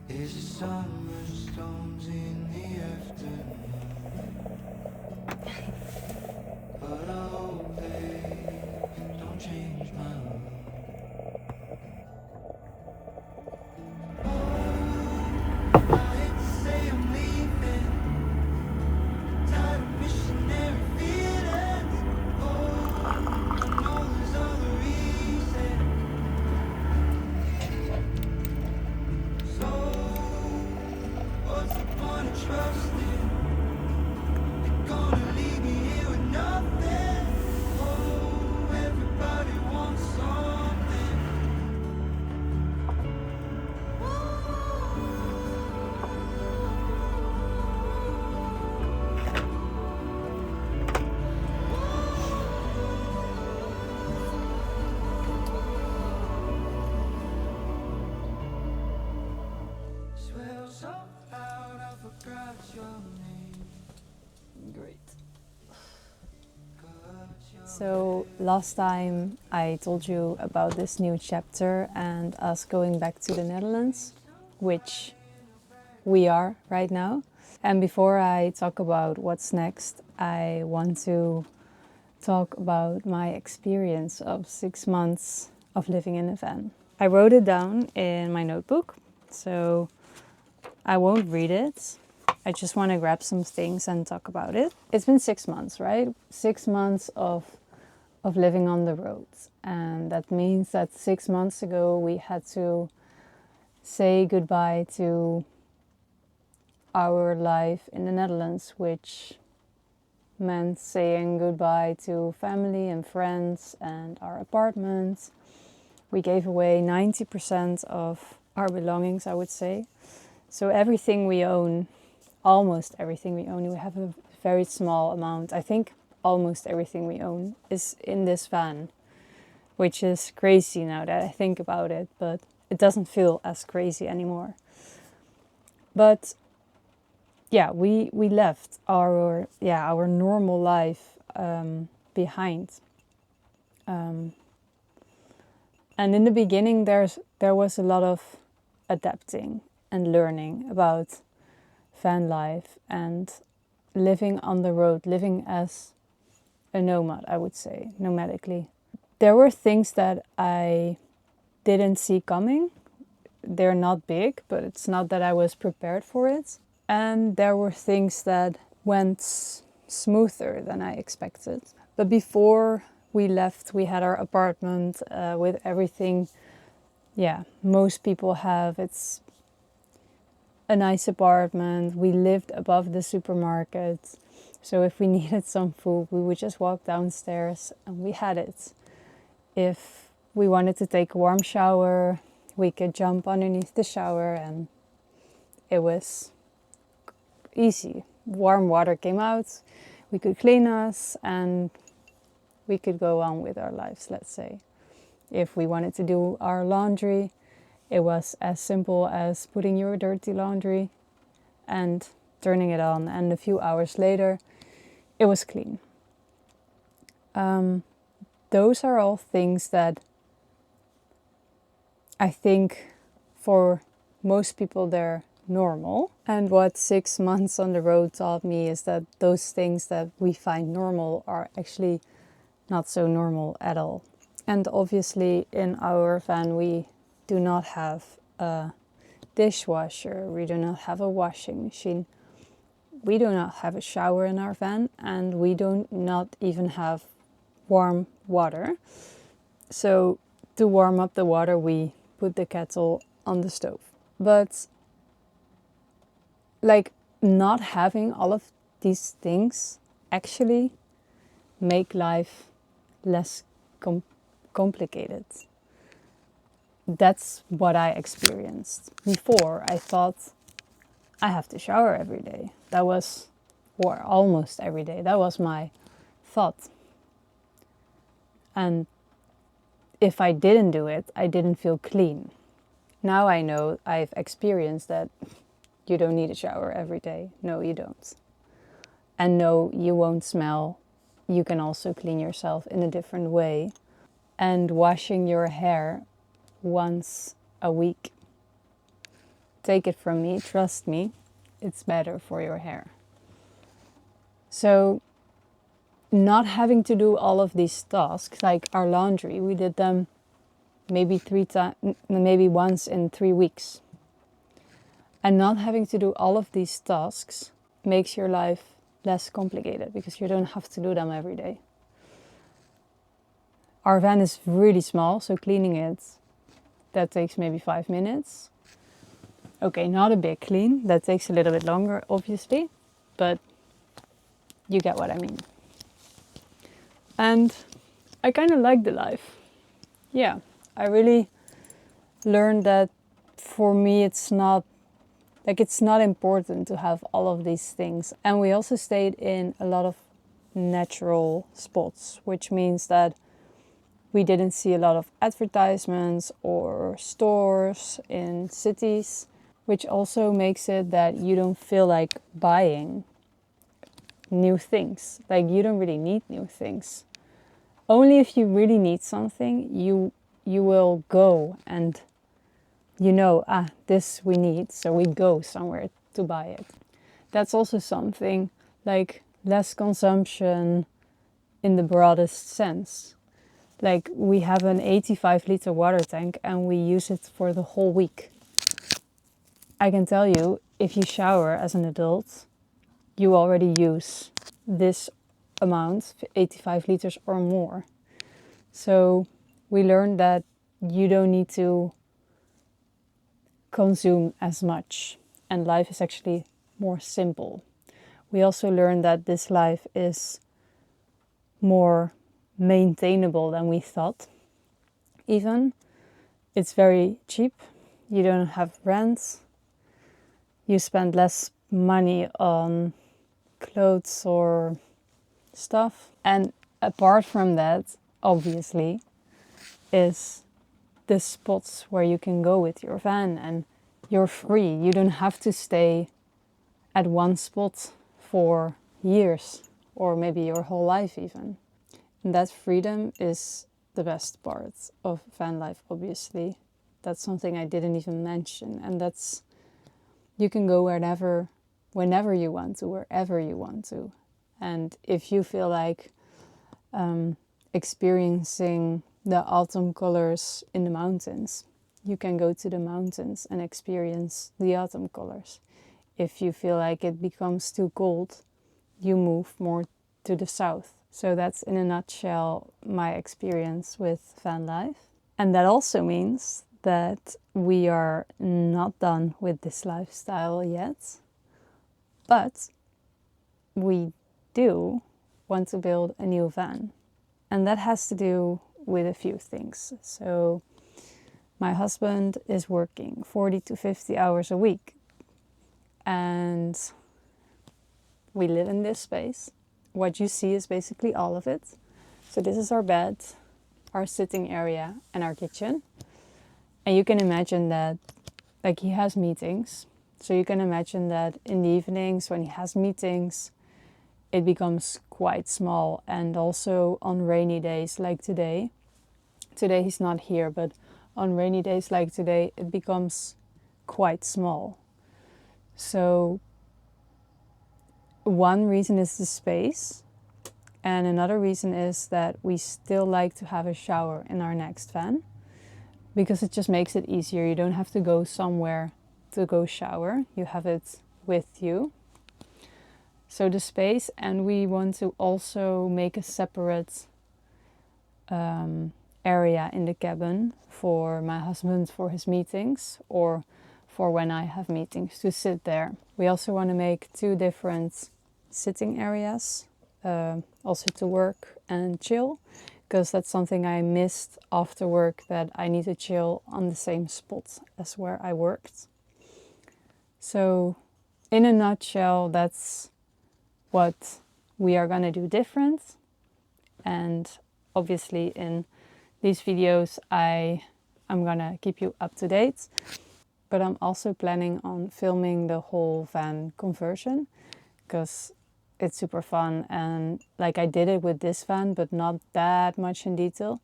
Is it summer storms in the afternoon? But I hope they don't change my mood. I hate to say I'm leaving, tired of missionary feelings. Oh, I know there's other reasons. So, what's the point of trusting? They're gonna leave me here with nothing. Oh, everybody wants something. Swear so loud I forgot your name. Great. Got your So last time I told you about this new chapter and us going back to the Netherlands, which we are right now. And before I talk about what's next, I want to talk about my experience of 6 months of living in a van. I wrote it down in my notebook, so I won't read it. I just want to grab some things and talk about it. It's been 6 months, right? 6 months of living on the road. And that means that 6 months ago we had to say goodbye to our life in the Netherlands, which meant saying goodbye to family and friends and our apartment. We gave away 90% of our belongings, I would say. So everything we own, almost everything we own, we have a very small amount. I think almost everything we own is in this van, which is crazy now that I think about it, but it doesn't feel as crazy anymore. But yeah, we left our normal life behind. And in the beginning, there was a lot of adapting and learning about van life and living on the road, living as a nomad, I would say, nomadically. There were things that I didn't see coming. They're not big, but it's not that I was prepared for it. And there were things that went smoother than I expected. But before we left, we had our apartment with everything, most people have. It's a nice apartment. We lived above the supermarket. So if we needed some food, we would just walk downstairs and we had it. If we wanted to take a warm shower, we could jump underneath the shower and it was easy. Warm water came out, we could clean us and we could go on with our lives, let's say. If we wanted to do our laundry, it was as simple as putting your dirty laundry and turning it on, and a few hours later it was clean. Those are all things that I think for most people they're normal. And what 6 months on the road taught me is that those things that we find normal are actually not so normal at all. And obviously in our van we do not have a dishwasher, we do not have a washing machine, we do not have a shower in our van, and we do not even have warm water. So to warm up the water we put the kettle on the stove. But like not having all of these things actually make life less complicated. That's what I experienced. Before I thought I have to shower every day. That was, or almost every day. That was my thought. And if I didn't do it, I didn't feel clean. Now I know, I've experienced that you don't need a shower every day. No, you don't. And no, you won't smell. You can also clean yourself in a different way. And washing your hair once a week take it from me, trust me, it's better for your hair. So not having to do all of these tasks, like our laundry, we did them maybe maybe once in 3 weeks. And not having to do all of these tasks makes your life less complicated because you don't have to do them every day. Our van is really small, so cleaning it, that takes maybe 5 minutes. Okay, not a big clean, that takes a little bit longer, obviously, but you get what I mean. And I kind of like the life. Yeah, I really learned that for me it's not important to have all of these things. And we also stayed in a lot of natural spots, which means that we didn't see a lot of advertisements or stores in cities, which also makes it that you don't feel like buying new things. Like you don't really need new things. Only if you really need something, you will go and this we need, so we go somewhere to buy it. That's also something like less consumption in the broadest sense. Like we have an 85-liter water tank and we use it for the whole week. I can tell you, if you shower as an adult, you already use this amount, 85 liters or more. So we learned that you don't need to consume as much, and life is actually more simple. We also learned that this life is more maintainable than we thought. Even it's very cheap. You don't have rent. You spend less money on clothes or stuff. And apart from that, obviously, is the spots where you can go with your van and you're free. You don't have to stay at one spot for years or maybe your whole life even. And that freedom is the best part of van life, obviously. That's something I didn't even mention. And that's, you can go whenever you want to, wherever you want to. And if you feel like experiencing the autumn colors in the mountains, you can go to the mountains and experience the autumn colors. If you feel like it becomes too cold, you move more to the south. So that's in a nutshell my experience with van life. And that also means that we are not done with this lifestyle yet, but we do want to build a new van. And that has to do with a few things. So my husband is working 40 to 50 hours a week, and we live in this space. What you see is basically all of it. So this is our bed, our sitting area, and our kitchen. And you can imagine that, like, he has meetings. So you can imagine that in the evenings when he has meetings, it becomes quite small. And also on rainy days like today. Today he's not here, but on rainy days like today, it becomes quite small. So one reason is the space, and another reason is that we still like to have a shower in our next van because it just makes it easier. You don't have to go somewhere to go shower. You have it with you. So the space, and we want to also make a separate area in the cabin for my husband for his meetings or for when I have meetings to sit there. We also want to make 2 different sitting areas, also to work and chill, because that's something I missed after work, that I need to chill on the same spot as where I worked. So in a nutshell, that's what we are going to do different. And obviously in these videos I'm going to keep you up to date. But I'm also planning on filming the whole van conversion because it's super fun, and like I did it with this van but not that much in detail.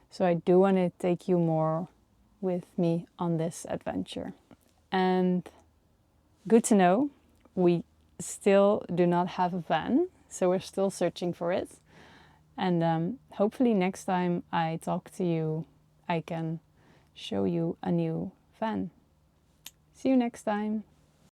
So I do want to take you more with me on this adventure. And good to know, we still do not have a van, so we're still searching for it. And hopefully next time I talk to you, I can show you a new van. See you next time.